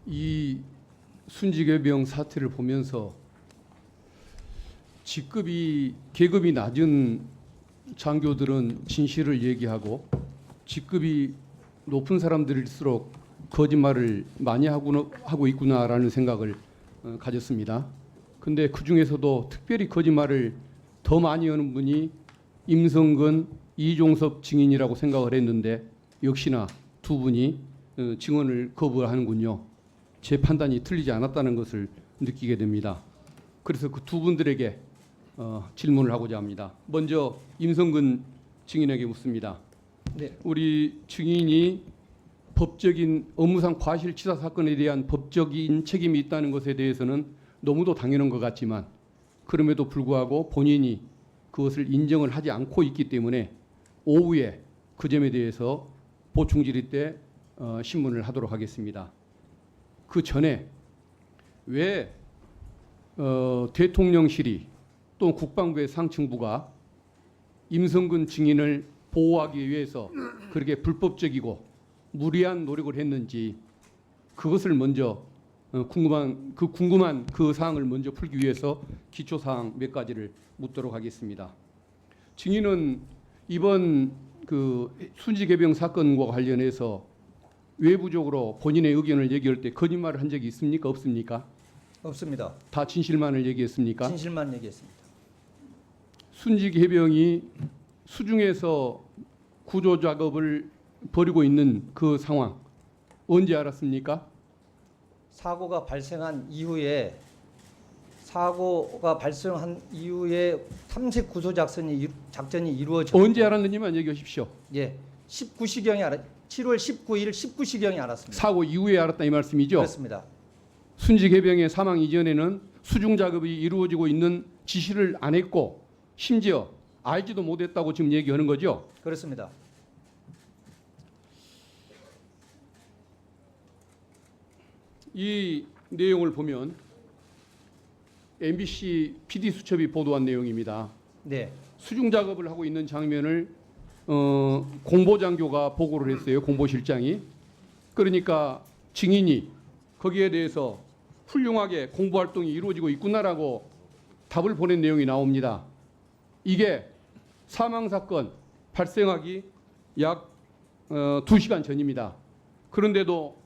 이 순직해병 사태를 보면서 계급이 낮은 장교들은 진실을 얘기하고 직급이 높은 사람들일수록 거짓말을 많이 하고 있구나라는 생각을 가졌습니다. 근데 그 중에서도 특별히 거짓말을 더 많이 하는 분이 임성근, 이종섭 증인이라고 생각을 했는데 역시나 두 분이 증언을 거부하는군요. 제 판단이 틀리지 않았다는 것을 느끼게 됩니다. 그래서 그 두 분들에게 질문을 하고자 합니다. 먼저 임성근 증인에게 묻습니다. 네. 우리 증인이 법적인 업무상 과실치사 사건에 대한 법적인 책임이 있다는 것에 대해서는 너무도 당연한 것 같지만 그럼에도 불구하고 본인이 그것을 인정을 하지 않고 있기 때문에 오후에 그 점에 대해서 보충 질의 때 신문을 하도록 하겠습니다. 그 전에 왜 대통령실이 또 국방부의 상층부가 임성근 증인을 보호하기 위해서 그렇게 불법적이고 무리한 노력을 했는지 그것을 먼저 궁금한 그 사항을 먼저 풀기 위해서 기초 사항 몇 가지를 묻도록 하겠습니다. 증인은 이번 그 순직해병 사건과 관련해서 외부적으로 본인의 의견을 얘기할 때 거짓말을 한 적이 있습니까? 없습니까? 없습니다. 다 진실만을 얘기했습니까? 진실만 얘기했습니다. 순직해병이 수중에서 구조 작업을 벌이고 있는 그 상황 언제 알았습니까? 사고가 발생한 이후에 탐색 구조 작전이 이루어졌고 언제 알았는지만 얘기해 주십시오. 예, 7월 19일 19시경에 알았습니다. 사고 이후에 알았다 이 말씀이죠? 그렇습니다. 순직해병의 사망 이전에는 수중 작업이 이루어지고 있는 지시를 안 했고 심지어 알지도 못했다고 지금 얘기하는 거죠? 그렇습니다. 이 내용을 보면 MBC PD 수첩이 보도한 내용입니다. 네, 수중 작업을 하고 있는 장면을 공보장교가 보고를 했어요. 공보실장이. 그러니까 증인이 거기에 대해서 훌륭하게 공보 활동이 이루어지고 있구나라고 답을 보낸 내용이 나옵니다. 이게 사망 사건 발생하기 약 2시간 전입니다. 그런데도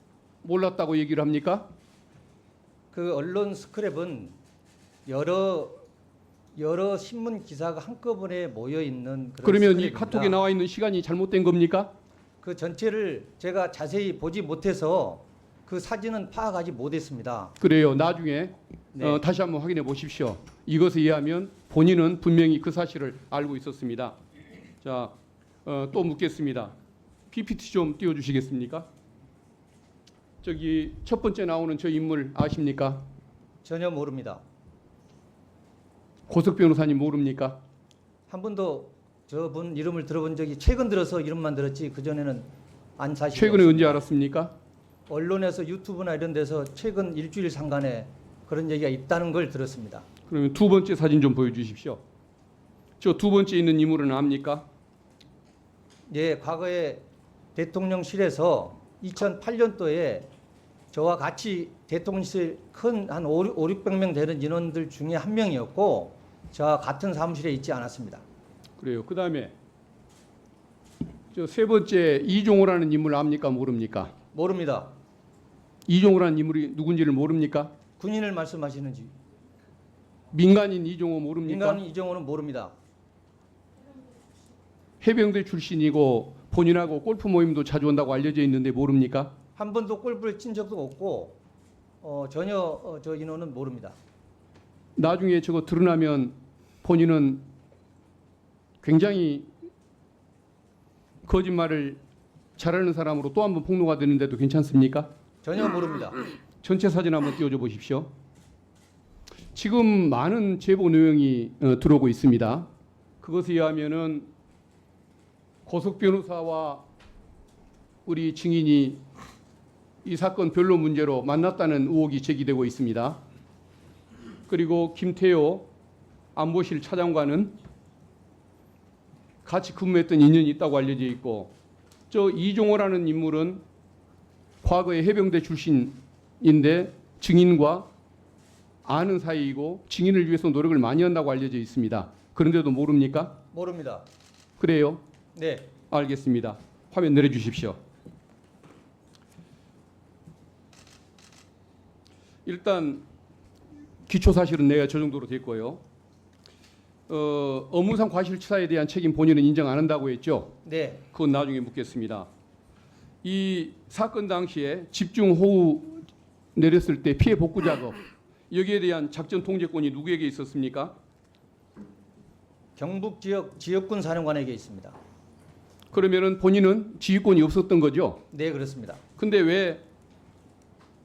몰랐다고 얘기를 합니까? 그 언론 스크랩은 여러 신문 기사가 한꺼번에 모여 있는 그런 그러면 이 스크랩입니다. 카톡에 나와 있는 시간이 잘못된 겁니까? 그 전체를 제가 자세히 보지 못해서 그 사진은 파악하지 못했습니다. 그래요. 나중에 네. 다시 한번 확인해 보십시오. 이것에 의하면 본인은 분명히 그 사실을 알고 있었습니다. 자, 또 묻겠습니다. PPT 좀 띄워주시겠습니까? 저기 첫 번째 나오는 저 인물 아십니까? 전혀 모릅니다. 고석 변호사님 모릅니까? 한 번도 저분 이름을 들어본 적이 최근 들어서 이름만 들었지 그 전에는 안 사실. 최근에 언제 알았습니까? 언론에서 유튜브나 이런 데서 최근 일주일 상간에 그런 얘기가 있다는 걸 들었습니다. 그러면 두 번째 사진 좀 보여주십시오. 저 두 번째 있는 인물은 압니까? 예, 과거에 대통령실에서 2008년도에 저와 같이 대통령실 큰 한 500~600명 되는 인원들 중에 한 명이었고 저와 같은 사무실에 있지 않았습니다. 그래요. 그 다음에 저 세 번째 이종호라는 인물 압니까? 모릅니까? 모릅니다. 이종호라는 인물이 누군지를 모릅니까? 군인을 말씀하시는지. 민간인 이종호 모릅니까? 민간인 이정호는 모릅니다. 해병대 출신이고 본인하고 골프 모임도 자주 온다고 알려져 있는데 모릅니까? 한 번도 골프를 친 적도 없고 전혀 저 인원은 모릅니다. 나중에 저거 드러나면 본인은 굉장히 거짓말을 잘하는 사람으로 또 한 번 폭로가 되는데도 괜찮습니까? 전혀 모릅니다. 전체 사진 한번 띄워줘 보십시오. 지금 많은 제보 내용이 들어오고 있습니다. 그것에 의하면은 고석 변호사와 우리 증인이 이 사건 변론 문제로 만났다는 의혹이 제기되고 있습니다. 그리고 김태호 안보실 차장과는 같이 근무했던 인연이 있다고 알려져 있고 저 이종호라는 인물은 과거에 해병대 출신 인데 증인과 아는 사이이고 증인을 위해서 노력을 많이 한다고 알려져 있습니다. 그런데도 모릅니까? 모릅니다. 그래요? 네. 알겠습니다. 화면 내려주십시오. 일단 기초 사실은 내가 저 정도로 됐고요. 업무상 과실치사에 대한 책임 본인은 인정 안 한다고 했죠? 네. 그건 나중에 묻겠습니다. 이 사건 당시에 집중 호우 내렸을 때 피해 복구 작업 여기에 대한 작전 통제권이 누구에게 있었습니까? 경북 지역 지역군 사령관에게 있습니다. 그러면은 본인은 지휘권이 없었던 거죠? 네, 그렇습니다. 근데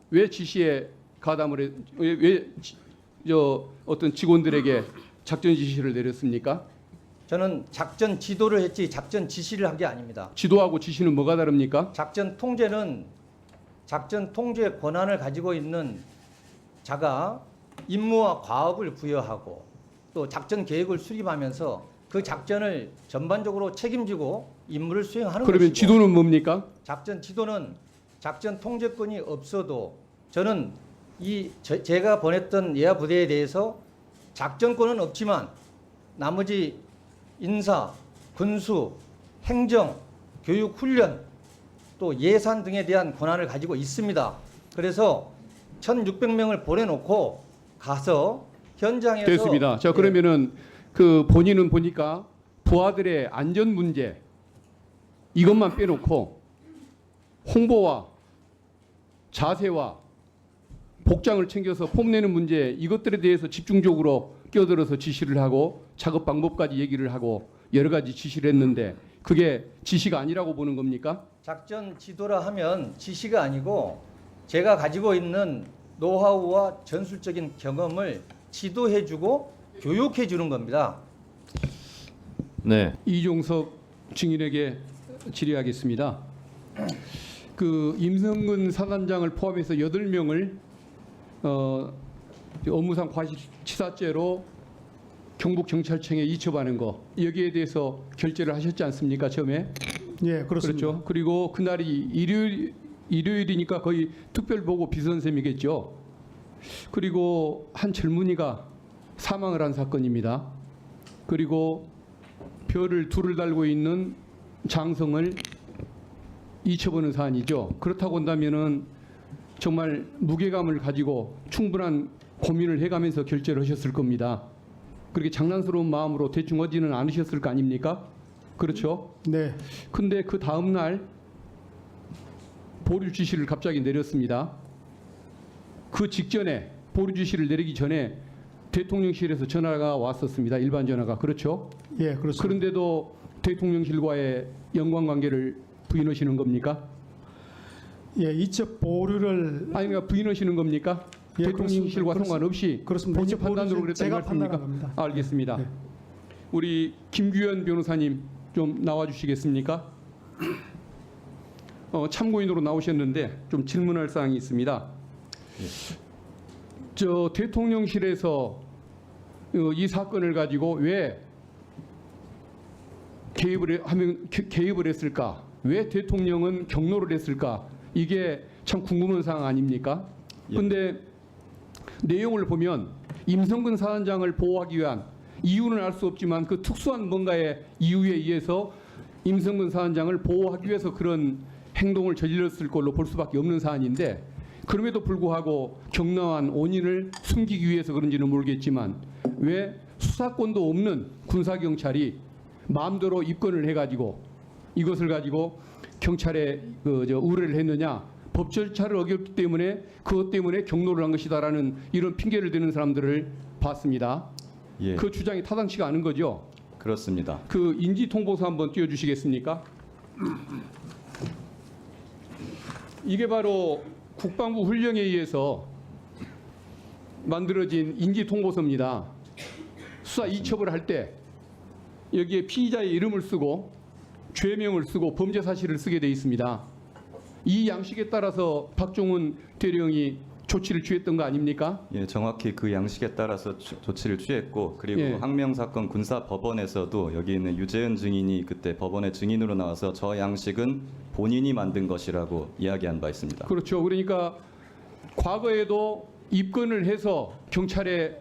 왜 지시에 가담을 저 어떤 직원들에게 작전 지시를 내렸습니까? 저는 작전 지도를 했지 작전 지시를 한 게 아닙니다. 지도하고 지시는 뭐가 다릅니까? 작전 통제는 작전 통제 권한을 가지고 있는 자가 임무와 과업을 부여하고 또 작전 계획을 수립하면서 그 작전을 전반적으로 책임지고 임무를 수행하는 그러면 것이고 지도는 뭡니까? 작전 지도는 작전 통제권이 없어도 저는 제가 보냈던 예하 부대에 대해서 작전권은 없지만 나머지 인사, 군수, 행정, 교육, 훈련 또 예산 등에 대한 권한을 가지고 있습니다. 그래서 1,600명을 보내놓고 가서 현장에서 됐습니다. 자 예, 그러면은 그 본인은 보니까 부하들의 안전 문제 이것만 빼놓고 홍보와 자세와 복장을 챙겨서 폼내는 문제 이것들에 대해서 집중적으로 끼어들어서 지시를 하고 작업 방법까지 얘기를 하고 여러 가지 지시를 했는데 그게 지시가 아니라고 보는 겁니까? 작전 지도라 하면 지시가 아니고 제가 가지고 있는 노하우와 전술적인 경험을 지도해주고 교육해주는 겁니다. 네, 이종석 증인에게 질의하겠습니다. 그 임성근 사단장을 포함해서 8명을 업무상 과실치사죄로 경북경찰청에 이첩하는 거 여기에 대해서 결재를 하셨지 않습니까? 처음에 예, 그렇습니다. 그렇죠. 그리고 그날이 일요일이니까 거의 특별보고 비선셈이겠죠. 그리고 한 젊은이가 사망을 한 사건입니다. 그리고 별을 둘을 달고 있는 장성을 이첩하는 사안이죠. 그렇다고 한다면은 정말 무게감을 가지고 충분한 고민을 해가면서 결재를 하셨을 겁니다. 그렇게 장난스러운 마음으로 대충 하지는 않으셨을 거 아닙니까? 그렇죠? 네, 근데 그 다음 날 보류 지시를 갑자기 내렸습니다. 그 직전에 보류 지시를 내리기 전에 대통령실에서 전화가 왔었습니다. 일반 전화가. 그렇죠? 예, 그렇습니다. 그런데도 대통령실과의 연관관계를 부인하시는 겁니까? 예, 이첩 보류를 아니 그러니까 부인하시는 겁니까? 예, 대통령실과 그렇습니다. 상관없이 그렇습니다. 본인 이첩 판단으로 보류는 그랬다는 제가 말씀입니까? 판단한 겁니다. 알겠습니다. 네. 우리 김규현 변호사님 좀 나와주시겠습니까? 참고인으로 나오셨는데 좀 질문할 사항이 있습니다. 저 대통령실에서 이 사건을 가지고 왜 개입을 했을까? 왜 대통령은 경로를 했을까? 이게 참 궁금한 사항 아닙니까? 그런데 내용을 보면 임성근 사단장을 보호하기 위한 이유는 알 수 없지만 그 특수한 뭔가의 이유에 의해서 임성근 사단장을 보호하기 위해서 그런 행동을 저질렀을 걸로 볼 수밖에 없는 사안인데 그럼에도 불구하고 격나한 원인을 숨기기 위해서 그런지는 모르겠지만 왜 수사권도 없는 군사경찰이 마음대로 입건을 해가지고 이것을 가지고 경찰에 의뢰를 했느냐 법 절차를 어겼기 때문에 그것 때문에 경로를 한 것이다라는 이런 핑계를 대는 사람들을 봤습니다. 예, 그 주장이 타당치가 않은 거죠. 그렇습니다. 그 인지 통보서 한번 띄워주시겠습니까? 이게 바로 국방부 훈령에 의해서 만들어진 인지 통보서입니다. 수사 이첩을 할 때 여기에 피의자의 이름을 쓰고 죄명을 쓰고 범죄 사실을 쓰게 돼 있습니다. 이 양식에 따라서 박종훈 대령이 조치를 취했던 거 아닙니까? 예, 정확히 그 양식에 따라서 조치를 취했고 그리고 예. 항명 사건 군사 법원에서도 여기 있는 유재은 증인이 그때 법원의 증인으로 나와서 저 양식은 본인이 만든 것이라고 이야기한 바 있습니다. 그렇죠. 그러니까 과거에도 입건을 해서 경찰에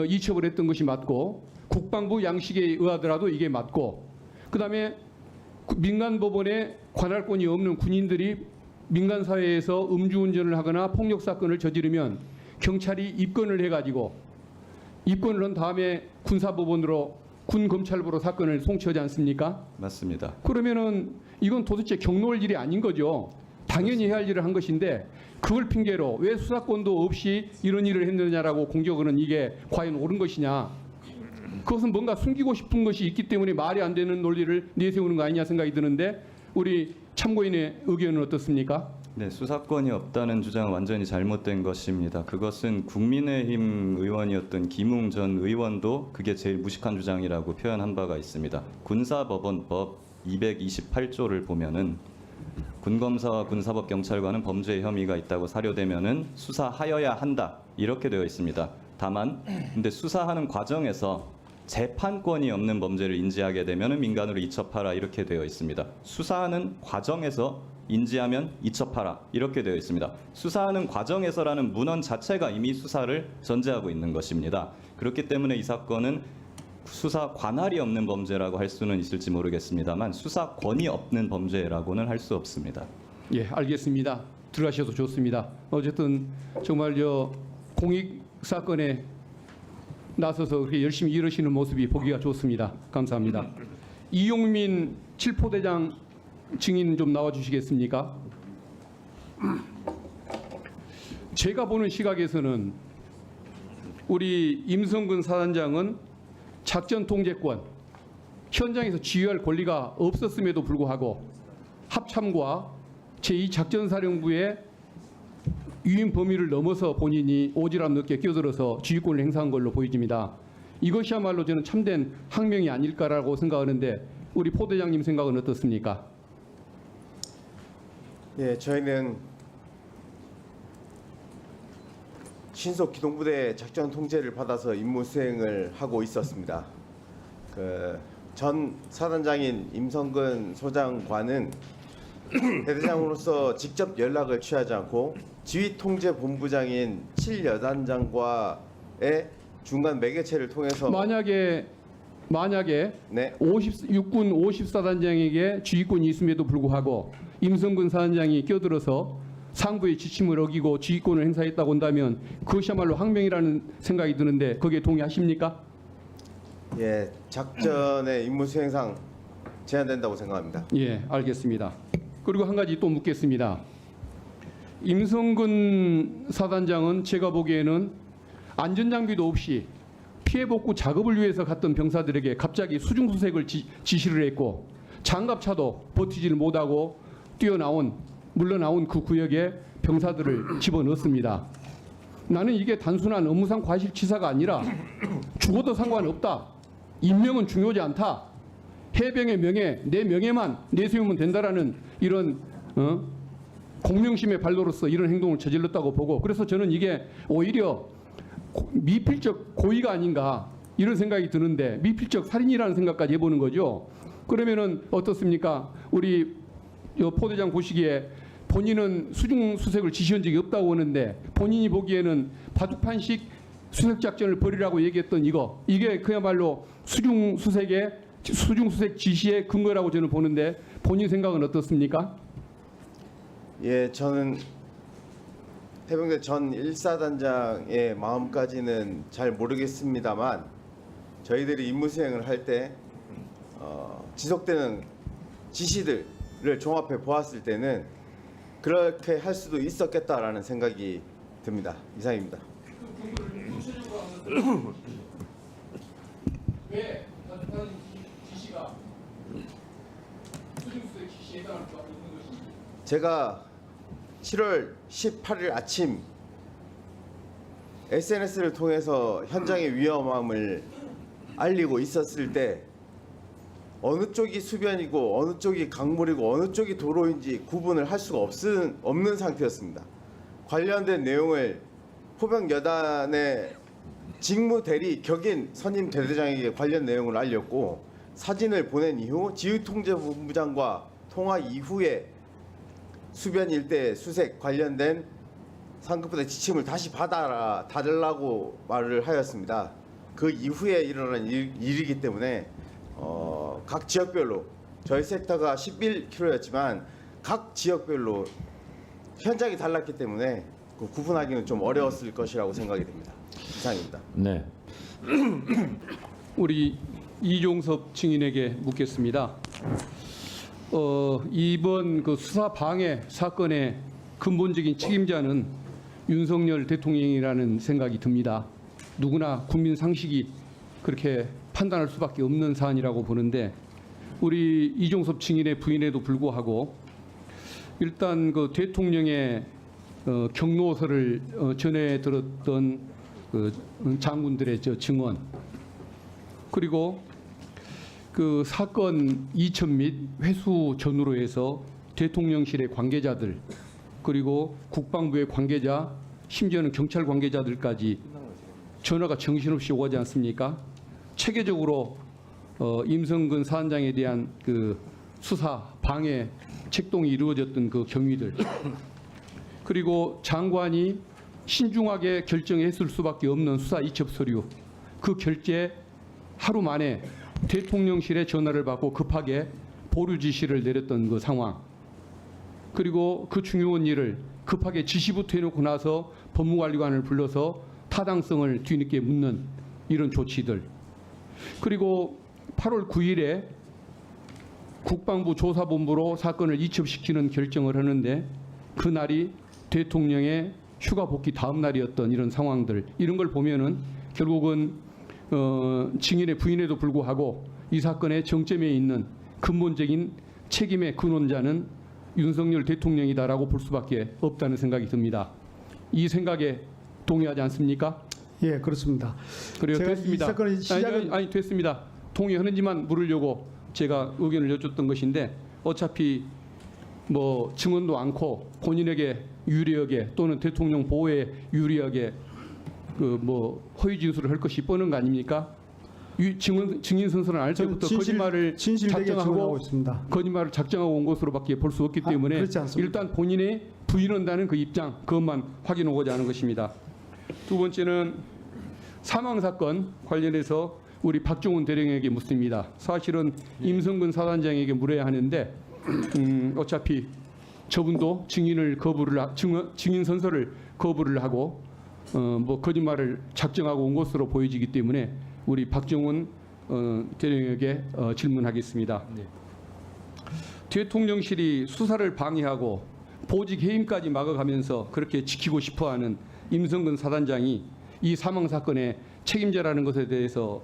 이첩을 했던 것이 맞고 국방부 양식에 의하더라도 이게 맞고 그다음에 민간 법원에 관할권이 없는 군인들이 민간 사회에서 음주운전을 하거나 폭력 사건을 저지르면 경찰이 입건을 해가지고 입건을 한 다음에 군사법원으로 군검찰부로 사건을 송치하지 않습니까? 맞습니다. 그러면은 이건 도대체 경로할 일이 아닌 거죠. 당연히 해야 할 일을 한 것인데 그걸 핑계로 왜 수사권도 없이 이런 일을 했느냐라고 공격하는 이게 과연 옳은 것이냐. 그것은 뭔가 숨기고 싶은 것이 있기 때문에 말이 안 되는 논리를 내세우는 거 아니냐 생각이 드는데 우리 참고인의 의견은 어떻습니까? 네, 수사권이 없다는 주장은 완전히 잘못된 것입니다. 그것은 국민의힘 의원이었던 김웅 전 의원도 그게 제일 무식한 주장이라고 표현한 바가 있습니다. 군사법원법 228조를 보면은 군검사와 군사법경찰관은 범죄 혐의가 있다고 사료되면은 수사하여야 한다 이렇게 되어 있습니다. 다만 근데 수사하는 과정에서 재판권이 없는 범죄를 인지하게 되면은 민간으로 이첩하라 이렇게 되어 있습니다. 수사하는 과정에서 인지하면 이첩하라 이렇게 되어 있습니다. 수사하는 과정에서라는 문헌 자체가 이미 수사를 전제하고 있는 것입니다. 그렇기 때문에 이 사건은 수사 관할이 없는 범죄라고 할 수는 있을지 모르겠습니다만 수사권이 없는 범죄라고는 할 수 없습니다. 예, 알겠습니다. 들어가셔도 좋습니다. 어쨌든 정말 공익 사건에 나서서 그렇게 열심히 일하시는 모습이 보기가 좋습니다. 감사합니다. 이용민 칠포대장 증인 좀 나와주시겠습니까? 제가 보는 시각에서는 우리 임성근 사단장은 작전 통제권, 현장에서 지휘할 권리가 없었음에도 불구하고 합참과 제2작전사령부의 유인 범위를 넘어서 본인이 오지랖 넓게 끼어들어서 지휘권을 행사한 걸로 보여집니다. 이것이야말로 저는 참된 항명이 아닐까라고 생각하는데 우리 포대장님 생각은 어떻습니까? 예, 저희는 신속 기동부대 작전 통제를 받아서 임무 수행을 하고 있었습니다. 전 사단장인 임성근 소장관은 대대장으로서 직접 연락을 취하지 않고 지휘통제본부장인 7여단장과의 중간 매개체를 통해서 만약에 네, 6군 54단장에게 지휘권이 있음에도 불구하고 임성근 사단장이 끼어들어서 상부의 지침을 어기고 지휘권을 행사했다고 한다면 그것이야말로 항명이라는 생각이 드는데 거기에 동의하십니까? 예, 작전의 임무 수행상 제한된다고 생각합니다. 예, 알겠습니다. 그리고 한 가지 또 묻겠습니다. 임성근 사단장은 제가 보기에는 안전장비도 없이 피해 복구 작업을 위해서 갔던 병사들에게 갑자기 수중수색을 지시를 했고 장갑차도 버티지를 못하고 물러나온 그 구역에 병사들을 집어넣습니다. 나는 이게 단순한 업무상 과실치사가 아니라 죽어도 상관없다. 인명은 중요하지 않다. 해병의 명예, 내 명예만 내세우면 된다라는 이런 공명심의 발로로서 이런 행동을 저질렀다고 보고 그래서 저는 이게 오히려 미필적 고의가 아닌가 이런 생각이 드는데 미필적 살인이라는 생각까지 해보는 거죠. 그러면은 어떻습니까? 우리 포대장 보시기에 본인은 수중수색을 지시한 적이 없다고 하는데 본인이 보기에는 바둑판식 수색작전을 벌이라고 얘기했던 이게 그야말로 수중수색 지시의 근거라고 저는 보는데 본인 생각은 어떻습니까? 예, 저는 해병대 전 1사단장의 마음까지는 잘 모르겠습니다만 저희들이 임무 수행을 할 때 지속되는 지시들을 종합해 보았을 때는 그렇게 할 수도 있었겠다라는 생각이 듭니다. 이상입니다. 왜 지시가 수중수색 지시에 해당할 수 있는 것입니까? 제가 7월 18일 아침 SNS를 통해서 현장의 위험함을 알리고 있었을 때 어느 쪽이 수변이고 어느 쪽이 강물이고 어느 쪽이 도로인지 구분을 할 수가 없는 상태였습니다. 관련된 내용을 포병 여단의 직무 대리 격인 선임 대대장에게 관련 내용을 알렸고 사진을 보낸 이후 지휘통제본부장과 통화 이후에 수변 일대 수색 관련된 상급부대 지침을 다시 달라고 말을 하였습니다. 그 이후에 일어난 일이기 때문에 각 지역별로 저희 섹터가 11km였지만 각 지역별로 현장이 달랐기 때문에 그 구분하기는 좀 어려웠을 것이라고 생각이 됩니다. 이상입니다. 네. 우리 이종섭 증인에게 묻겠습니다. 이번 그 수사 방해 사건의 근본적인 책임자는 윤석열 대통령이라는 생각이 듭니다. 누구나 국민 상식이 그렇게 판단할 수밖에 없는 사안이라고 보는데 우리 이종섭 증인의 부인에도 불구하고 일단 그 대통령의 경로서를 전해 들었던 그 장군들의 증언 그리고 그 사건 이천 및 회수 전후로 해서 대통령실의 관계자들 그리고 국방부의 관계자 심지어는 경찰 관계자들까지 전화가 정신없이 오지 않습니까? 체계적으로 임성근 사단장에 대한 그 수사 방해 책동이 이루어졌던 그 경위들 그리고 장관이 신중하게 결정했을 수밖에 없는 수사 이첩 서류 그 결재 하루 만에 대통령실에 전화를 받고 급하게 보류 지시를 내렸던 그 상황 그리고 그 중요한 일을 급하게 지시부터 해놓고 나서 법무관리관을 불러서 타당성을 뒤늦게 묻는 이런 조치들 그리고 8월 9일에 국방부 조사본부로 사건을 이첩시키는 결정을 하는데 그날이 대통령의 휴가 복귀 다음 날이었던 이런 상황들 이런 걸 보면은 결국은 증인의 부인에도 불구하고 이 사건의 정점에 있는 근본적인 책임의 근원자는 윤석열 대통령이다라고 볼 수밖에 없다는 생각이 듭니다. 이 생각에 동의하지 않습니까? 예, 그렇습니다. 그래요. 제가 됐습니다. 이 사건의 시작은 아니 됐습니다. 동의하는지만 물으려고 제가 의견을 여쭙던 것인데 어차피 뭐 증언도 않고 본인에게 유리하게 또는 대통령 보호에 유리하게 그 뭐 허위 진술을 할 것이 뻔한 거 아닙니까? 증인 선서는 알 때부터 거짓말을 진실되게 증언하고 작정하고 있습니다. 거짓말을 작정하고 온 것으로밖에 볼 수 없기 때문에 그렇지 않습니다. 일단 본인의 부인한다는 그 입장 그것만 확인하고자 하는 것입니다. 두 번째는 사망 사건 관련해서 우리 박종훈 대령에게 묻습니다. 사실은 임성근 사단장에게 물어야 하는데 어차피 저분도 증인 선서를 거부를 하고 뭐 거짓말을 작정하고 온 것으로 보여지기 때문에 우리 박정훈 대령에게 질문하겠습니다. 네. 대통령실이 수사를 방해하고 보직 해임까지 막아가면서 그렇게 지키고 싶어하는 임성근 사단장이 이 사망 사건의 책임자라는 것에 대해서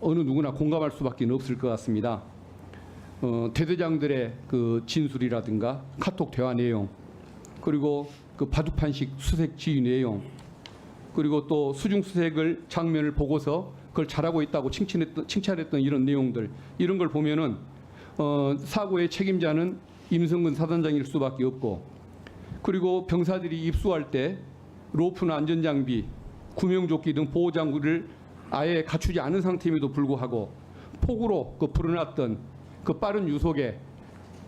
어느 누구나 공감할 수밖에 없을 것 같습니다. 대대장들의 그 진술이라든가 카톡 대화 내용 그리고 그 바둑판식 수색 지휘 내용 그리고 또 수중 수색을 장면을 보고서 그걸 잘하고 있다고 칭찬했던 이런 내용들 이런 걸 보면은 사고의 책임자는 임성근 사단장일 수밖에 없고 그리고 병사들이 입수할 때 로프나 안전장비, 구명조끼 등 보호장구를 아예 갖추지 않은 상태임에도 불구하고 폭우로 그 불어났던 그 빠른 유속에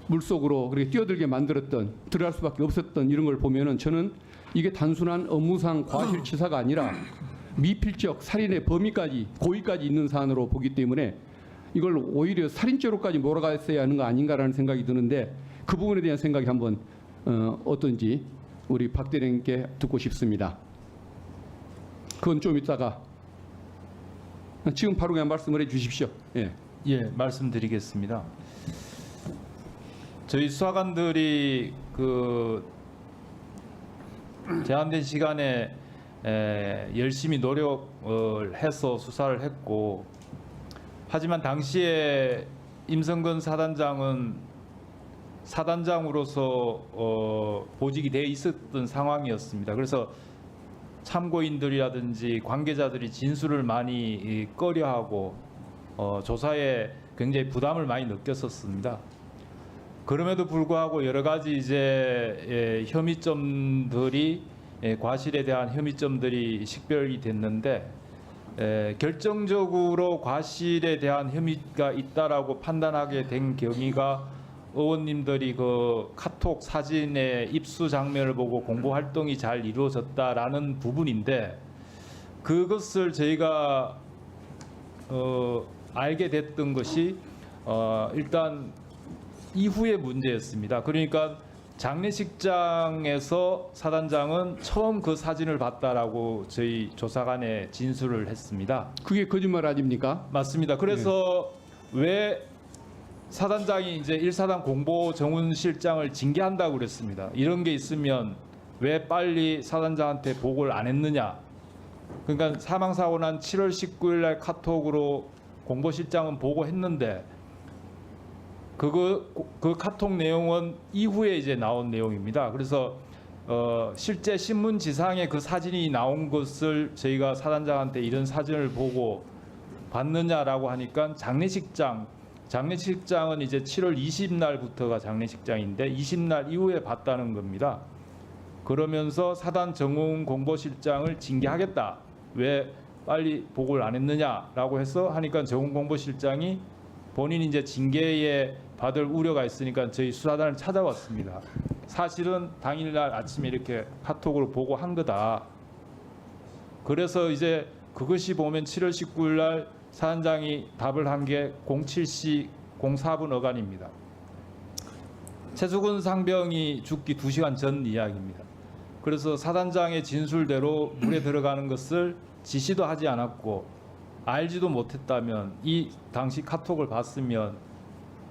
물속으로 그렇게 뛰어들게 만들었던 들어갈 수밖에 없었던 이런 걸 보면은 저는 이게 단순한 업무상 과실치사가 아니라 미필적 살인의 범위까지 고의까지 있는 사안으로 보기 때문에 이걸 오히려 살인죄로까지 몰아갔어야 하는 거 아닌가라는 생각이 드는데 그 부분에 대한 생각이 한번 어떤지 우리 박 대령께 듣고 싶습니다. 그건 좀 이따가 지금 바로 그냥 말씀을 해 주십시오. 예. 예, 말씀드리겠습니다. 저희 수사관들이 그 제한된 시간에 열심히 노력을 해서 수사를 했고 하지만 당시에 임성근 사단장은 사단장으로서 보직이 돼 있었던 상황이었습니다. 그래서 참고인들이라든지 관계자들이 진술을 많이 꺼려하고 조사에 굉장히 부담을 많이 느꼈었습니다. 그럼에도 불구하고 여러 가지 이제 혐의점들이 과실에 대한 혐의점들이 식별이 됐는데 결정적으로 과실에 대한 혐의가 있다라고 판단하게 된 경위가 의원님들이 그 카톡 사진의 입수 장면을 보고 공보 활동이 잘 이루어졌다라는 부분인데 그것을 저희가 알게 됐던 것이 일단 이후의 문제였습니다. 그러니까 장례식장에서 사단장은 처음 그 사진을 봤다라고 저희 조사관에 진술을 했습니다. 그게 거짓말 아닙니까? 맞습니다. 그래서 왜 사단장이 이제 1사단 공보 정훈실장을 징계한다고 그랬습니다. 이런 게 있으면 왜 빨리 사단장한테 보고를 안 했느냐. 그러니까 사망사고 난 7월 19일 날 카톡으로 공보실장은 보고했는데 그 카톡 내용은 이후에 이제 나온 내용입니다. 그래서 실제 신문지상에 그 사진이 나온 것을 저희가 사단장한테 이런 사진을 보고 봤느냐라고 하니까 장례식장은 이제 7월 20날부터가 장례식장인데 20날 이후에 봤다는 겁니다. 그러면서 사단 정웅 공보실장을 징계하겠다. 왜 빨리 보고를 안 했느냐라고 해서 하니까 정웅 공보실장이 본인이 이제 징계에 받을 우려가 있으니까 저희 수사단을 찾아왔습니다. 사실은 당일날 아침에 이렇게 카톡으로 보고한 거다. 그래서 이제 그것이 보면 7월 19일 날 사단장이 답을 한 게 07시 04분 어간입니다. 최수근 상병이 죽기 2시간 전 이야기입니다. 그래서 사단장의 진술대로 물에 들어가는 것을 지시도 하지 않았고 알지도 못했다면 이 당시 카톡을 봤으면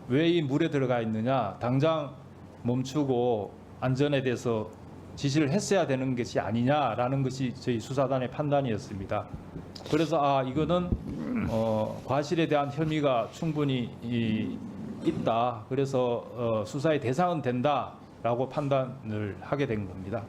왜 이 물에 들어가 있느냐, 당장 멈추고 안전에 대해서 지시를 했어야 되는 것이 아니냐라는 것이 저희 수사단의 판단이었습니다. 그래서 이거는 과실에 대한 혐의가 충분히 있다. 그래서 수사의 대상은 된다라고 판단을 하게 된 겁니다.